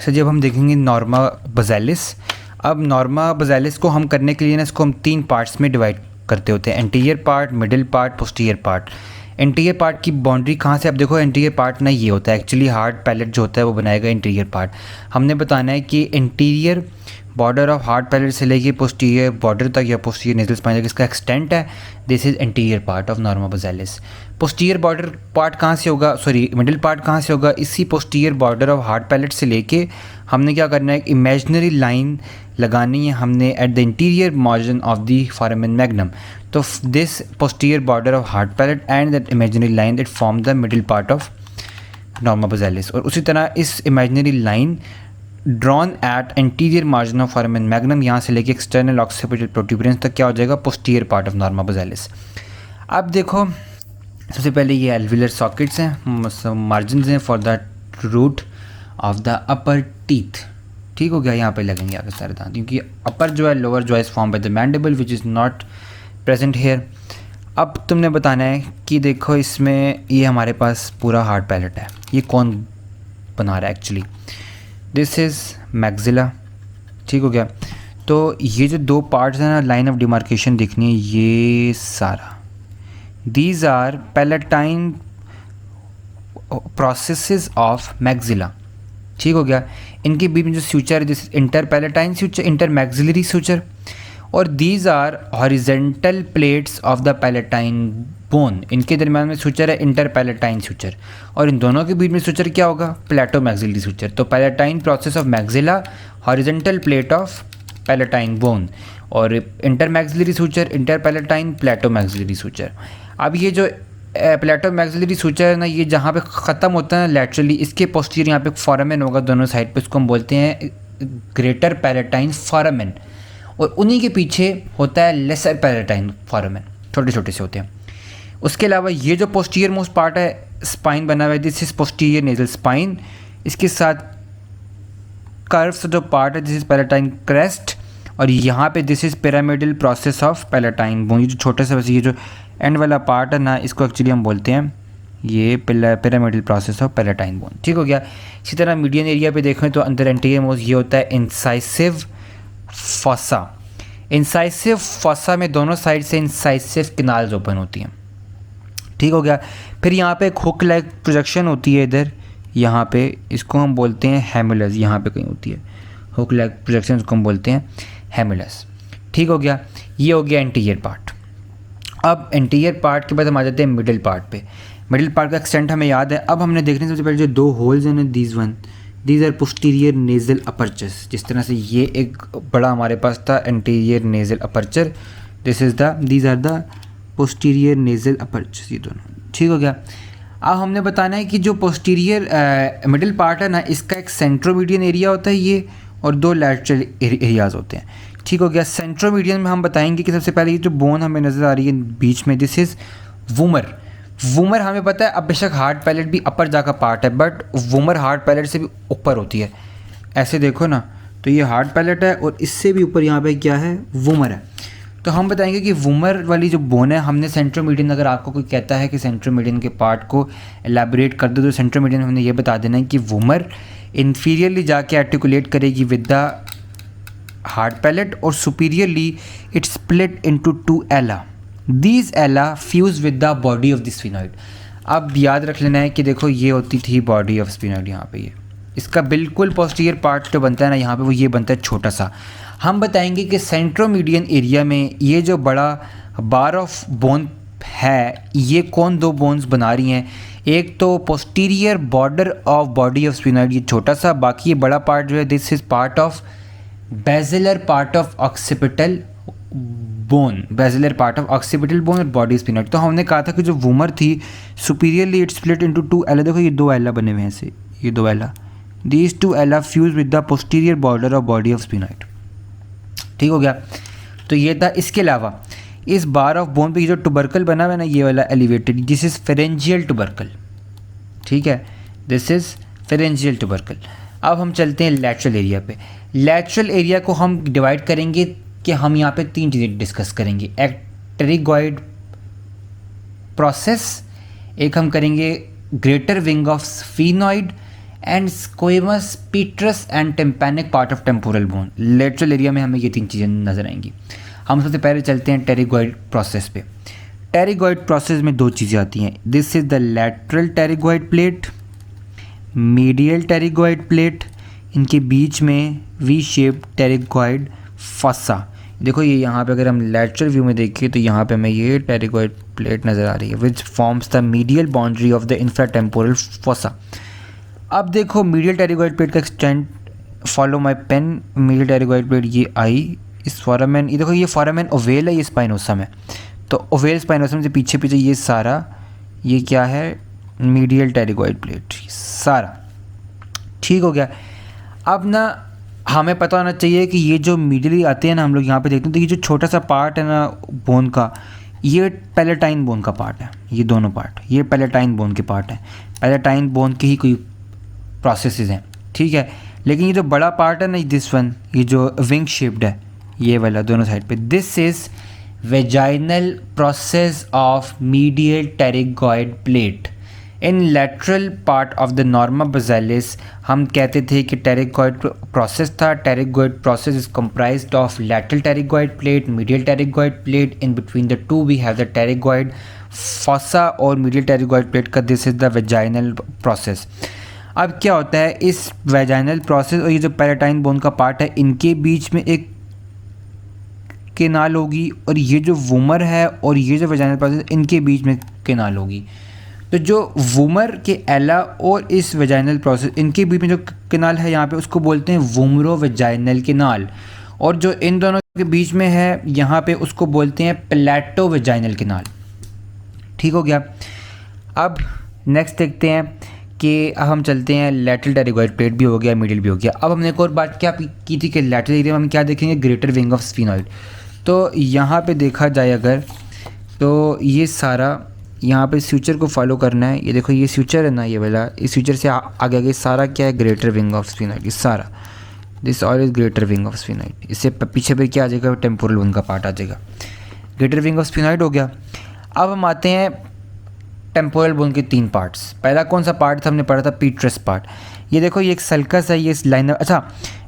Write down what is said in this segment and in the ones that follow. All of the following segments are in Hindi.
सर जब हम देखेंगे नॉर्मा बेसिलस, अब नॉर्मा बेसिलस को हम करने के लिए ना इसको हम 3 पार्ट्स में डिवाइड करते होते हैं, anterior part, middle part, posterior part. Interior part की बाउंड्री कहाँ से, अब देखो इंटीरियर पार्ट ना ये होता है एक्चुअली हार्ड पैलेट जो होता है वो बनाएगा इंटीरियर पार्ट। हमने बताना है कि interior border of hard palette से लेके पोस्टीरियर बॉर्डर तक या पोस्टीरियर नेजल स्पाइन तक इसका एक्सटेंट है, this is interior part of norma bacillus. Posterior border part कहाँ से होगा, सॉरी मिडिल पार्ट कहाँ से होगा, इसी posterior border of hard palette से लेके हमने क्या करना है, इमेजिनरी लाइन लगानी है हमने at the interior margin of the foramen magnum. तो this posterior border of hard palate and that imaginary line that form the middle part of norma basalis. और उसी तरह इस imaginary line drawn at anterior margin of foramen magnum, यहाँ से लेके एक्सटर्नल ऑक्सीपिटल प्रोट्यूबरेंस तक क्या हो जाएगा, posterior part of norma basalis. अब देखो सबसे पहले ये एल्विलर सॉकेट्स हैं, मार्जिन हैं for the root of the upper teeth. ठीक हो गया, यहाँ पे लगेंगे आगे सारे दांत, क्योंकि अपर जो है लोअर जो है form by the mandible which is not present here. अब तुमने बताना है कि देखो इसमें ये हमारे पास पूरा हार्ड पैलेट है, ये कौन बना रहा है एक्चुअली, दिस इज़ मैक्सिला। ठीक हो गया, तो ये जो 2 पार्ट्स हैं ना, लाइन ऑफ डिमार्केशन देखनी है, ये सारा these are palatine processes of maxilla. ठीक हो गया, इनके बीच में जो सूचर है this inter palatine suture, inter maxillary suture, और these are horizontal plates of the palatine bone. इनके दरम्यान में सूचर है इंटर पैलेटाइन सूचर, और इन दोनों के बीच में सूचर क्या होगा, प्लेटो मैक्सिलरी सूचर। तो palatine process of maxilla, horizontal plate of palatine bone, और inter maxillary suture, inter palatine, palatomaxillary suture. अब ये जो प्लेटो मैक्सिलरी सूचर है ना, ये जहाँ पे ख़त्म होता है ना लैटरली, इसके पोस्टीरियर यहाँ पे फोरामेन होगा दोनों साइड पे, इसको हम बोलते हैं ग्रेटर पैलेटाइन फोरामेन, और उन्हीं के पीछे होता है लेसर पैलेटाइन फोरामेन, छोटे छोटे से होते हैं। उसके अलावा ये जो पोस्टीरियर मोस्ट पार्ट है स्पाइन बना हुआ है, this is posterior nasal spine, इसके साथ कर्व्स जो पार्ट है दिस इज पैलेटाइन क्रेस्ट, और यहाँ पे this is pyramidal process of palatine bone. ये जो छोटे से वैसे ये जो एंड वाला पार्ट है ना, इसको एक्चुअली हम बोलते हैं ये pyramidal process of palatine bone. ठीक हो गया, इसी तरह मीडियन एरिया पे देखें तो अंदर एंटीरियर मोस्ट ये होता है इंसाइसिव फॉसा। इंसाइसिव फॉसा में दोनों साइड से इंसाइसिव किनाल्स ओपन होती हैं। ठीक हो गया, फिर यहाँ पे एक हुक लाइक प्रोजेक्शन होती है इधर, यहाँ पे इसको हम बोलते हैं हेमुलस, यहाँ पे कहीं होती है हुक लाइक प्रोजेक्शन, इसको हम बोलते हैं हेमुलस। ठीक हो गया, ये हो गया इंटीरियर पार्ट। अब इंटीरियर पार्ट के बाद हम आ जाते हैं मिडिल पार्ट पे। मिडिल पार्ट का एक्सटेंट हमें याद है। अब हमने देखने सबसे पहले जो 2 होल्स हैं ना, these are posterior nasal apertures. जिस तरह से ये एक बड़ा हमारे पास था anterior nasal aperture, these are the posterior nasal apertures, ये दोनों। ठीक हो गया, अब हमने बताना है कि जो पोस्टीरियर मिडिल पार्ट है ना, इसका एक सेंट्रोमीडियन एरिया होता है ये, और 2 लैटरल एरियाज़ होते हैं। ठीक हो गया, सेंट्रोमीडियन में हम बताएंगे कि सबसे पहले ये जो बोन हमें नज़र आ रही है बीच में, दिस इज़ वूमर। वूमर हमें पता है, अब बेशक हार्ड पैलेट भी अपर जाकर पार्ट है, बट वूमर हार्ड पैलेट से भी ऊपर होती है। ऐसे देखो ना, तो ये हार्ड पैलेट है और इससे भी ऊपर यहाँ पे क्या है, वूमर है। तो हम बताएंगे कि वूमर वाली जो बोन है, हमने सेंट्रोमीडियन, अगर आपको कोई कहता है कि सेंट्रोमीडियन के पार्ट को एलैबोरेट कर दो, तो सेंट्रोमीडियन हमने ये बता देना है कि वूमर इन्फीरियरली जाके आर्टिकुलेट करेगी विद द हार्ड पैलेट, और सुपीरियरली इट स्प्लिट इनटू 2 एला। दीज एला fuse with the body of the sphenoid. अब याद रख लेना है कि देखो ये होती थी बॉडी ऑफ स्फिनॉइड, यहाँ पे ये इसका बिल्कुल पोस्टीरियर पार्ट जो बनता है ना यहाँ पे, वो ये बनता है छोटा सा। हम बताएंगे कि सेंट्रोमीडियन एरिया में ये जो बड़ा बार ऑफ बोन है, ये कौन 2 बोन्स बना रही हैं, एक तो posterior border of body of sphenoid, ये छोटा सा, बाकी ये बड़ा पार्ट जो है this is part of basilar part of occipital bone, basilar part of occipital bone और बॉडी स्फिनॉइड। तो हमने कहा था कि जो वूमर थी सुपीरियरली इट स्प्लिट इनटू 2 एला। देखो ये 2 एला बने हुए हैं ऐसे, ये 2 एला, दीज 2 एला fuse with the posterior border of body of sphenoid. ठीक हो गया, तो ये था। इसके अलावा इस बार ऑफ बोन पे जो टुबर्कल बना हुआ है ना, ये वाला elevated, this is pharyngeal tubercle. ठीक है, दिस इज़ फेरेंजियल टुबर्कल। अब हम चलते हैं लैटरल एरिया पे। लैटरल एरिया को हम डिवाइड करेंगे कि हम यहाँ पे 3 चीज़ें डिस्कस करेंगे, एक टेरिगॉइड प्रोसेस, एक हम करेंगे greater wing of sphenoid, and squamous petrous and tympanic part of temporal bone. Lateral area में हमें ये 3 चीज़ें नजर आएंगी। हम सबसे पहले चलते हैं टेरिगोइड प्रोसेस पे। टेरिगोइड प्रोसेस में 2 चीज़ें आती हैं। This is the lateral pterygoid plate, medial pterygoid plate, इनके बीच में वी शेप टेरिगोइड फॉसा। देखो ये यहाँ पे अगर हम लैटरल व्यू में देखें तो यहाँ पे हमें ये टेरिगोइड प्लेट नज़र आ रही है which forms the medial boundary of the infratemporal fossa. अब देखो मीडियल टेरिगोइड प्लेट का extend, follow my pen, medial pterygoid plate ये आई, इस फोरामेन, ये देखो ये फोरामेन ओवेल है, ये स्पाइनोसम है, तो ओवेल स्पाइनोसम से पीछे पीछे ये सारा ये क्या है, मीडियल टेरिगोइड प्लेट सारा। ठीक हो गया। अब ना हमें पता होना चाहिए कि ये जो मीडियली आते हैं ना, हम लोग यहाँ पे देखते हैं तो ये जो छोटा सा पार्ट है ना बोन का, ये पैलेटाइन बोन का पार्ट है। ये दोनों पार्ट ये पैलेटाइन बोन के पार्ट हैं, पैलेटाइन बोन के ही कोई प्रोसेसेस हैं। ठीक है, लेकिन ये जो बड़ा पार्ट है ना दिस वन, ये जो विंग शेप्ड है ये वाला दोनों साइड पे, this is vaginal process of medial pterygoid plate. In lateral part of the norma basalis हम कहते थे कि टेरिगोइड प्रोसेस था। Pterygoid process is comprised of lateral pterygoid plate, medial pterygoid plate, in between the two we have the pterygoid fossa और मीडियल टेरिगोइड प्लेट का this is the vaginal process. अब क्या होता है इस वेजाइनल प्रोसेस और ये जो पैलेटाइन बोन का पार्ट है इनके बीच में एक केनाल होगी, और ये जो वूमर है और ये जो वेजाइनल प्रोसेस इनके बीच में केनाल होगी। तो जो वूमर के एला और इस वेजाइनल प्रोसेस इनके बीच में जो केनाल है यहाँ पे उसको बोलते हैं वूमरो वेजाइनल केनाल, और जो इन दोनों के बीच में है यहाँ पे उसको बोलते हैं प्लेटो वेजाइनल केनाल। ठीक हो गया। अब नेक्स्ट देखते हैं कि अब हम चलते हैं लैटरल टेरिगोइड प्लेट भी हो गया, मिडिल भी हो गया। अब हमने एक और बात क्या की थी कि लैटरल एरिया में हम क्या देखेंगे, ग्रेटर विंग ऑफ स्फीनॉइड। तो यहाँ पे देखा जाए अगर तो ये सारा यहाँ पे फ्यूचर को फॉलो करना है। ये देखो ये फ्यूचर है ना ये वाला, इस फ्यूचर से आगे आगे सारा क्या है, ग्रेटर विंग ऑफ स्फीनॉइड। ये सारा this all is greater wing of sphenoid. इससे पीछे पे क्या आ जाएगा, टेम्पोरल बोन का पार्ट आ जाएगा। ग्रेटर विंग ऑफ स्फीनॉइड हो गया। अब हम आते हैं टेम्पोरल बोन के 3 पार्ट्स। पहला कौन सा पार्ट था, हमने पढ़ा था पीट्रस पार्ट। ये देखो ये एक सल्कस है, ये लाइनर। अच्छा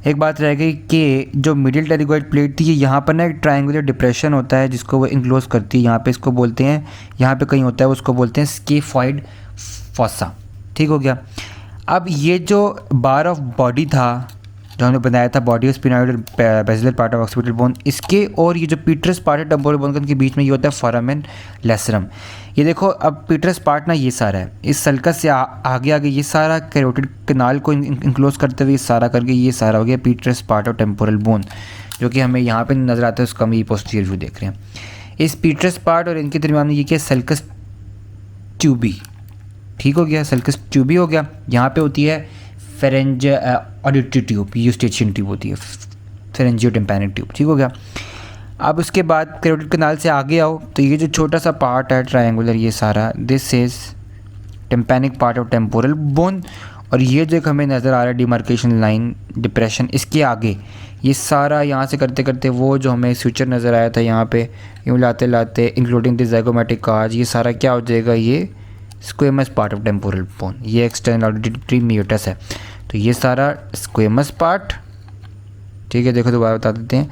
एक बात रह गई कि जो मिडिल टेरिगोइड प्लेट थी ये यहाँ पर ना एक ट्रायंगुलर डिप्रेशन होता है जिसको वो इंक्लोज करती है। यहाँ पे इसको बोलते हैं, यहाँ पे कहीं होता है उसको बोलते हैं स्केफॉइड फॉसा। ठीक हो गया। अब ये जो बार ऑफ बॉडी था जो हमने बनाया था, बॉडी ऑफ स्पिनॉइड और basilar part of occipital bone, इसके और ये जो पीट्रस पार्ट है टेम्पोरल बोन के बीच में ये होता है फोरामेन लेसरम। ये देखो अब पीट्रस पार्ट ना ये सारा है, इस सल्कस से आगे आगे ये सारा कैरोटिड कैनाल को इंक्लोज करते हुए सारा करके ये सारा हो गया पीट्रस पार्ट ऑफ टेम्पोरल बोन, जो कि हमें यहाँ पे नज़र आता है उसका हम ये पोस्टीरियर व्यू देख रहे हैं। इस पीट्रस पार्ट और इनके दरमियान में ये क्या, सल्कस ट्यूबी। ठीक हो गया, सल्कस ट्यूबी हो गया। यहाँ पे होती है फेरेंज ऑडिटरी ट्यूब, यूस्टेचियन ट्यूब होती है, फेरेंजियो टिम्पैनिक ट्यूब। ठीक हो गया। अब उसके बाद कैरोटिड कैनाल से आगे आओ तो ये जो छोटा सा पार्ट है ट्रायंगुलर, ये सारा this is tympanic part of temporal bone, और ये जो हमें नज़र आ रहा है डिमार्केशन लाइन डिप्रेशन, इसके आगे ये सारा यहाँ से करते करते वो जो हमें फ्यूचर नज़र आया था यहाँ पे यूँ लाते लाते इंक्लूडिंग द ज़ाइगोमैटिक काज, ये सारा क्या हो जाएगा, ये squamous part of temporal bone. ये एक्सटर्नल ऑडिटरी म्यूटस है, तो ये सारा स्क्वेमस पार्ट। ठीक है, देखो दोबारा बता देते हैं,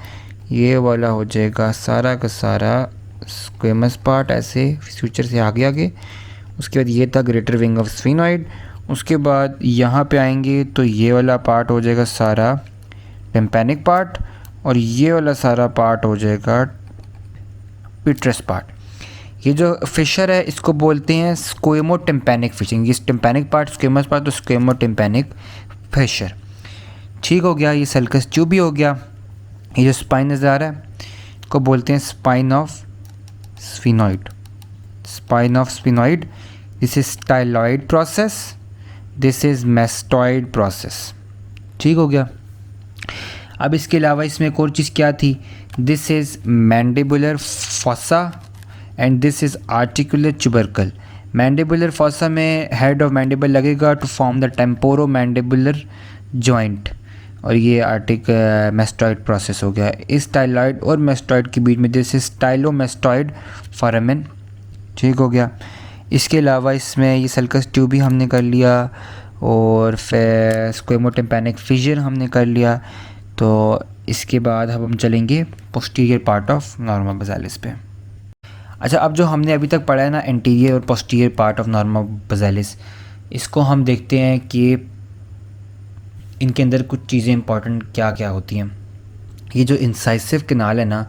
ये वाला हो जाएगा सारा का सारा स्क्वेमस पार्ट ऐसे फ्यूचर से आगे आगे। उसके बाद ये था ग्रेटर विंग ऑफ स्फीनॉइड। उसके बाद यहाँ पे आएंगे तो ये वाला पार्ट हो जाएगा सारा टिम्पैनिक पार्ट, और ये वाला सारा पार्ट हो जाएगा पीट्रस पार्ट। ये जो फिशर है इसको बोलते हैं स्क्वेमो टिम्पैनिक फिशिंग। ये टिम्पैनिक पार्ट स्क्वेमस पार्ट तो स्क्वेमो टिम्पैनिक फिशर। ठीक हो गया। ये सल्कस ट्यूब भी हो गया। ये जो स्पाइन नज़र आ रहा है इसको बोलते हैं spine of sphenoid. Spine of sphenoid, this is styloid process, this is mastoid process. ठीक हो गया। अब इसके अलावा इसमें एक और चीज़ क्या थी, this is mandibular fossa and this is articular tubercle. Mandibular fossa में हेड ऑफ मैंडिबल लगेगा to form the temporomandibular joint, और ये मैस्टॉइड प्रोसेस हो गया। इस स्टाइलॉइड और मैस्टॉइड के बीच में जैसे स्टाइलोमैस्टॉइड फोरामेन। ठीक हो गया। इसके अलावा इसमें ये सल्कस ट्यूब भी हमने कर लिया, और फिर स्क्वेमोटिम्पैनिक फिजर हमने कर लिया। तो इसके बाद अब हम चलेंगे पोस्टीरियर पार्ट ऑफ नॉर्मा बेसालिस पे। अच्छा, अब जो हमने अभी तक पढ़ा है ना एंटीरियर और पोस्टीरियर पार्ट ऑफ नॉर्मा बेसालिस, इसको हम देखते हैं कि इनके अंदर कुछ चीज़ें इंपॉर्टेंट क्या क्या होती हैं। ये जो इंसाइसिव कैनाल है ना,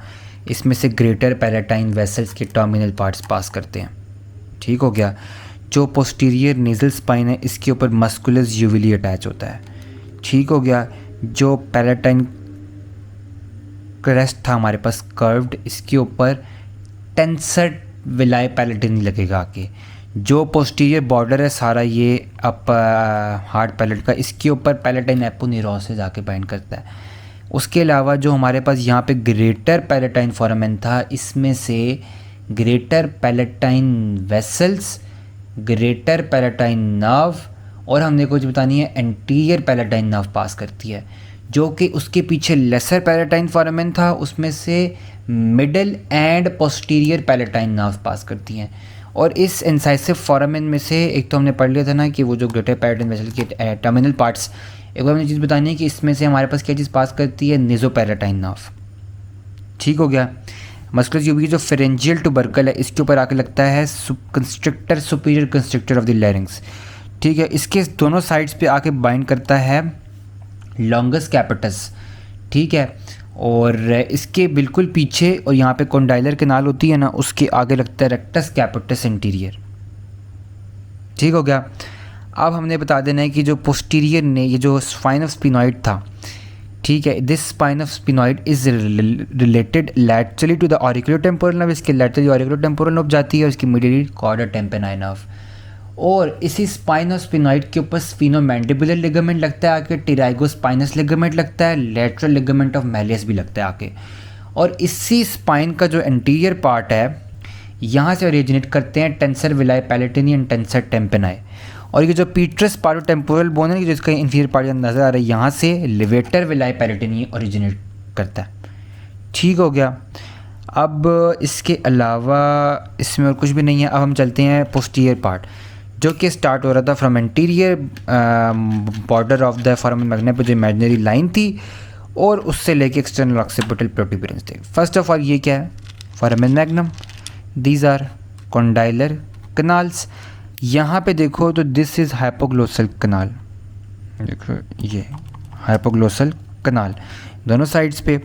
इसमें से ग्रेटर पैलेटाइन वेसल्स के टर्मिनल पार्ट्स पास करते हैं। ठीक हो गया। जो पोस्टीरियर नेज़ल स्पाइन है, इसके ऊपर मस्कुलस यूविली अटैच होता है। ठीक हो गया। जो पैलेटाइन क्रेस्ट था हमारे पास कर्व्ड, इसके ऊपर टेंसर विलाई पैलेटिनी लगेगा आके। जो पोस्टीरियर बॉर्डर है सारा ये अप हार्ड पैलेट का, इसके ऊपर पैलेटाइन एपोन्यूरोन से जाके बाइंड करता है। उसके अलावा जो हमारे पास यहाँ पे ग्रेटर पैलेटाइन फोरामेन था, इसमें से greater palatine vessels, greater palatine nerve और हमने कुछ बतानी है एंटीरियर पैलेटाइन नर्व पास करती है। जो कि उसके पीछे लेसर पैलेटाइन फोरामेन था, उसमें से middle and posterior palatine nerve pass करती हैं। और इस इंसाइसिव फोरामेन में से एक तो हमने पढ़ लिया था ना कि वो जो ग्रेटर पैलेटाइन वेसल के टर्मिनल पार्ट्स, एक बार हमने चीज़ बतानी है कि इसमें से हमारे पास क्या चीज़ पास करती है, नेज़ोपैलेटाइन नर्व। ठीक हो गया। मस्कुलस यूबी जो फेरेंजियल ट्यूबरकल है, इसके ऊपर आके लगता है constrictor, superior constrictor of the larynx. ठीक है। इसके दोनों साइड्स पे आके बाइंड करता है लॉन्गस कैपिटस। ठीक है। और इसके बिल्कुल पीछे और यहाँ पे कॉन्डाइलर कैनाल होती है ना, उसके आगे लगता है रेक्टस कैपिटस इंटीरियर। ठीक हो गया। अब हमने बता देना है कि जो पोस्टीरियर ने ये जो स्पाइन ऑफ स्पिनॉइड था, ठीक है, this spine of sphenoid is related laterally to the auriculotemporal nerve. इसके लैटरली ऑरिकुलोटेम्पोरल नर्व जाती है और इसकी मीडियली कॉर्डा टेम्पेनाई नर्व। और इसी स्पाइन ऑफ स्पिनॉइड के ऊपर स्फिनोमैंडिबुलर लिगामेंट लगता है आके, टिराइगोस्पाइनस लिगामेंट लगता है, लेटरल लिगामेंट ऑफ मैलियस भी लगता है आके। और इसी स्पाइन का जो एंटीरियर पार्ट है, यहाँ से ओरिजिनेट करते हैं टेंसर विलाई पैलेटिनी एंड टेंसर टेम्पेनाई। और ये जो पीट्रस पारोटेम्पोरल बोन है, जिसका इंफीरियर पार्ट नज़र आ रहा है, यहाँ से लिवेटर विलाई पैलेटिनी ओरिजिनेट करता है। ठीक हो गया। अब इसके अलावा इसमें और कुछ भी नहीं है। अब हम चलते हैं पोस्टीरियर पार्ट, जो कि स्टार्ट हो रहा था from anterior border of the foramen magnum पे जो इमेजिनरी लाइन थी, और उससे लेके एक्सटर्नल ऑक्सीपिटल प्रोट्यूबरेंस थे। फर्स्ट ऑफ ऑल ये क्या है, foramen magnum, these are condylar canals. यहाँ पे देखो तो दिस इज़ हाइपोग्लोसल कनाल, देखो ये हाइपोग्लोसल कनाल, दोनों साइड्स पे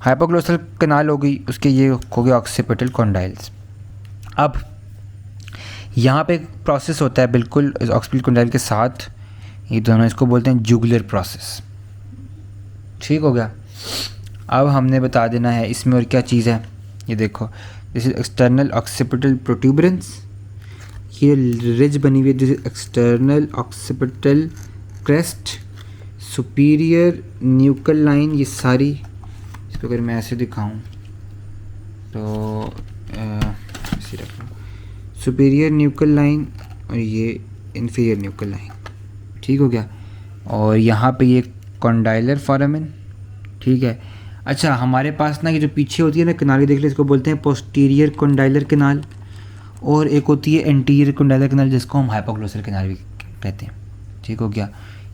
हाइपोग्लोसल कनाल हो गई, उसके ये हो गया ऑक्सीपिटल कॉन्डाइल्स। अब यहाँ पे एक प्रोसेस होता है बिल्कुल ऑक्सीपिटल कॉन्डाइल के साथ, ये दोनों, इसको बोलते हैं जुगुलर प्रोसेस। ठीक हो गया। अब हमने बता देना है इसमें और क्या चीज़ है। ये देखो, this is external occipital protuberance, ये रिज बनी हुई है, this is external occipital crest, superior nuchal line, ये सारी, इसको अगर मैं ऐसे दिखाऊं तो ऐसे रख लो, सुपीरियर न्यूकल लाइन और ये इन्फीरियर न्यूकल लाइन। ठीक हो गया। और यहाँ पे ये कॉन्डाइलर फोरामेन। ठीक है। अच्छा, हमारे पास ना ये जो पीछे होती है ना कनाल, देख ले, इसको बोलते हैं पोस्टीरियर कॉन्डाइलर कनाल, और एक होती है एंटीरियर कॉन्डाइलर कनाल, जिसको हम हाइपोग्लोसल कनाल भी कहते हैं। ठीक हो गया।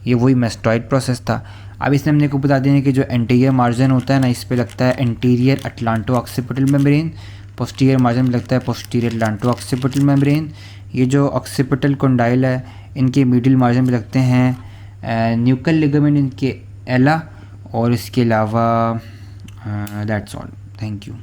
ये वही मैस्टॉइड प्रोसेस था। अब इसने हमने को बता दें कि जो एंटीरियर मार्जिन होता है ना, इस पे लगता है anterior atlanto occipital membrane, posterior margin में लगता है पोस्टीरियर अटलांटो ऑक्सीपिटल मेम्ब्रेन। ये जो ऑक्सीपिटल कॉन्डाइल है, इनके मिडिल मार्जिन में लगते हैं न्यूकल लिगामेंट, इनके एला, और इसके अलावा दैट्स ऑल। Thank you.